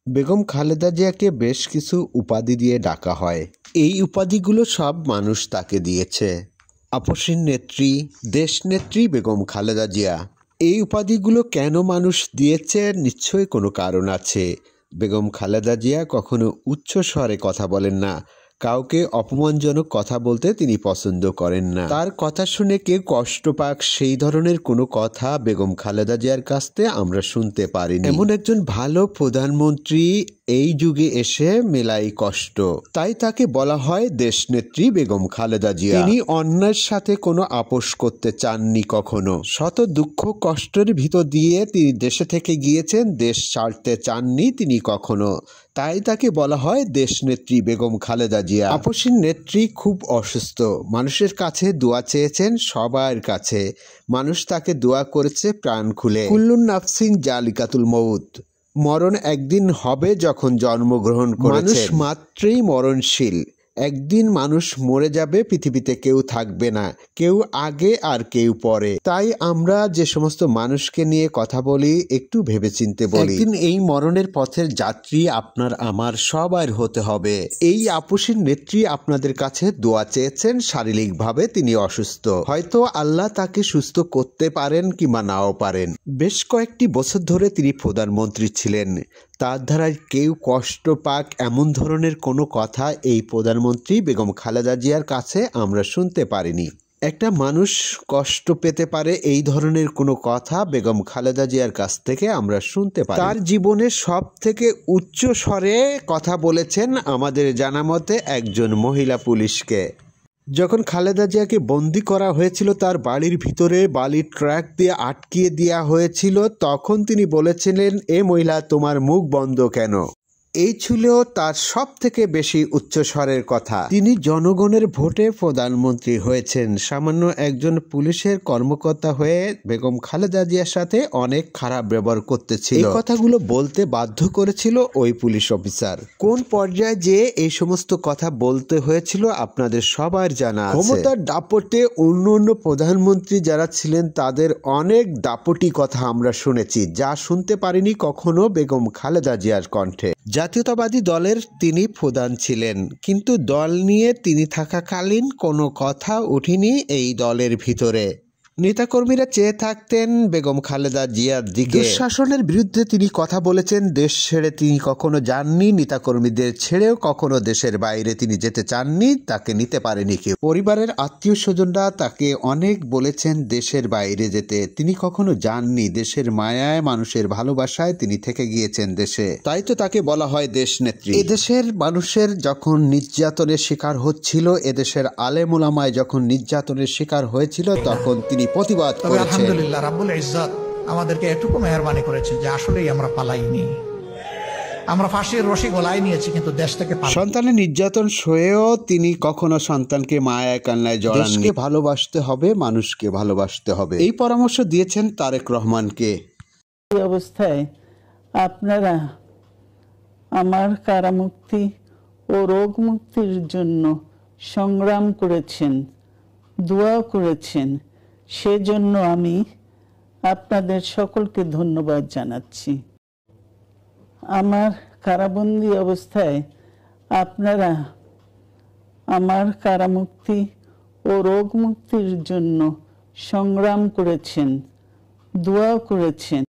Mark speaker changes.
Speaker 1: বেগম খালেদা জিয়াকে বেশ কিছু উপাধি দিয়ে ডাকা হয়। এই উপাধিগুলো সব মানুষ তাকে দিয়েছে। আপসীন নেত্রী, দেশনেত্রী বেগম খালেদা জিয়া। এই উপাধিগুলো কেন মানুষ দিয়েছে, নিশ্চয়ই কোনো কারণ আছে। বেগম খালেদা জিয়া কখনো উচ্চ স্বরে কথা বলেন না। কাউকে অপমানজনক কথা বলতে তিনি পছন্দ করেন না। তার কথা শুনে কেউ কষ্ট পাক, সেই ধরনের কোনো কথা বেগম খালেদা জিয়ার কাছ থেকে আমরা শুনতে পারিনি। এমন একজন ভালো প্রধানমন্ত্রী এই যুগে এসে মেলাই কষ্ট। তাই তাকে বলা হয় দেশনেত্রী বেগম খালেদা জিয়া। তিনি অন্যায়ের সাথে কোনো আপোষ করতে চাননি কখনো। শত দুঃখ কষ্টের ভিতর দিয়ে তিনি দেশে থেকে গিয়েছেন, দেশ ছাড়তে চাননি তিনি কখনো। তাই তাকে বলা হয় দেশনেত্রী বেগম খালেদা জিয়া। আপসীন নেত্রী খুব অসুস্থ, মানুষের কাছে দোয়া চেয়েছেন, সবার কাছে মানুষ তাকে দোয়া করেছে প্রাণ খুলে। কুল্লুন নাফসিন জালিকাতুল মউত, মরণ একদিন হবে। যখন জন্মগ্রহণ করেছেন, মানুষ মাত্রই মরণশীল। একদিন মানুষ মরে যাবে, পৃথিবীতে কেউ থাকবে না, কেউ আগে আর কেউ পরে। তাই আমরা যে সমস্ত মানুষকে নিয়ে কথা বলি একটু ভেবেচিন্তে বলি। একদিন এই মরণের পথের যাত্রী আপনার আমার সবার হতে হবে। এই আপসীন নেত্রী আপনাদের কাছে দোয়া চেয়েছেন, শারীরিকভাবে তিনি অসুস্থ, হয়তো আল্লাহ তাকে সুস্থ করতে পারেন কিংবা নাও পারেন। বেশ কয়েকটি বছর ধরে তিনি প্রধানমন্ত্রী ছিলেন। তার দ্বারায় কেউ কষ্ট পাক এমন ধরনের কোনো কথা এই প্রধানমন্ত্রী বেগম খালেদা জিয়ার কাছে আমরা শুনতে পারিনি। একটা মানুষ কষ্ট পেতে পারে এই ধরনের কোনো কথা বেগম খালেদা জিয়ার কাছ থেকে আমরা শুনতে পারি। তার জীবনে সব থেকে উচ্চ স্বরে কথা বলেছেন আমাদের জানা মতে একজন মহিলা পুলিশকে। যখন খালেদা জিয়াকে বন্দি করা হয়েছিল, তার বাড়ির ভিতরে বালির ট্রাক দিয়ে আটকিয়ে দেওয়া হয়েছিল, তখন তিনি বলেছিলেন, এ মহিলা তোমার মুখ বন্ধ কেন? এই ছিল তার সব থেকে বেশি উচ্চস্বরের কথা। তিনি জনগণের ভোটে প্রধানমন্ত্রী হয়েছেন, সামান্য একজন পুলিশের কর্মকর্তা হয়ে বেগম খালেদা জিয়ার সাথে অনেক খারাপ ব্যবহার করতেছিল। এই কথাগুলো বলতে বাধ্য করেছিল ওই পুলিশ অফিসার। কোন পর্যায়ে যে এই সমস্ত কথা বলতে হয়েছিল আপনাদের সবার জানা আছে। ক্ষমতার দাপটে অন্য অন্য প্রধানমন্ত্রী যারা ছিলেন তাদের অনেক দাপটি কথা আমরা শুনেছি, যা শুনতে পারিনি কখনো বেগম খালেদা জিয়ার কণ্ঠে। জাতীয়তাবাদী দলের তিনি প্রধান ছিলেন, কিন্তু দল নিয়ে তিনি থাকাকালীন কোনো কথা উঠেনি এই দলের ভিতরে। নেতাকর্মীরা চেয়ে থাকতেন বেগম খালেদা জিয়ার দিকে। দুঃশাসনের বিরুদ্ধে তিনি কথা বলেছেন, দেশ ছেড়ে তিনি কখনো যাননি, নেতাকর্মীদের ছেড়েও কখনো দেশের বাইরে তিনি যেতে চাননি, তাকে নিতে পারেনি কেউ। পরিবারের আত্মীয় স্বজনরা তাকে অনেক বলেছেন দেশের বাইরে যেতে, তিনি কখনো যাননি। দেশের মায়ায়, মানুষের ভালোবাসায় তিনি থেকে গিয়েছেন দেশে। তাই তো তাকে বলা হয় দেশনেত্রী। এদেশের মানুষের যখন নির্যাতনের শিকার হচ্ছিল, এদেশের আলেম উলামায় যখন নির্যাতনের শিকার হয়েছিল, তখন তিনি প্রতিবাদ করেছেন।
Speaker 2: আলহামদুলিল্লাহ, রাব্বুল ইজ্জত আমাদেরকে এটুকু মেহেরবানি করেছেন যে আসলেই আমরা পালাইনি, আমরা ফাঁসির রশি গলায় নিয়েছি, কিন্তু দেশ থেকে
Speaker 1: সন্তানের নির্যাতন সয়েও তিনি কখনো সন্তানকে মায়ায় কান্নায় জড়াননি। ভালোবাসতে হবে, মানুষকে ভালোবাসতে হবে, এই পরামর্শ দিয়েছেন তারেক রহমানকে।
Speaker 3: এই অবস্থায় আপনারা আমার কারামুক্তি ও রোগ মুক্তির জন্য সংগ্রাম করেছেন, দোয়া করেছেন, সেজন্য আমি আপনাদের সকলকে ধন্যবাদ জানাচ্ছি। আমার কারাবন্দী অবস্থায় আপনারা আমার কারামুক্তি ও রোগ মুক্তির জন্য সংগ্রাম করেছেন, দোয়া করেছেন।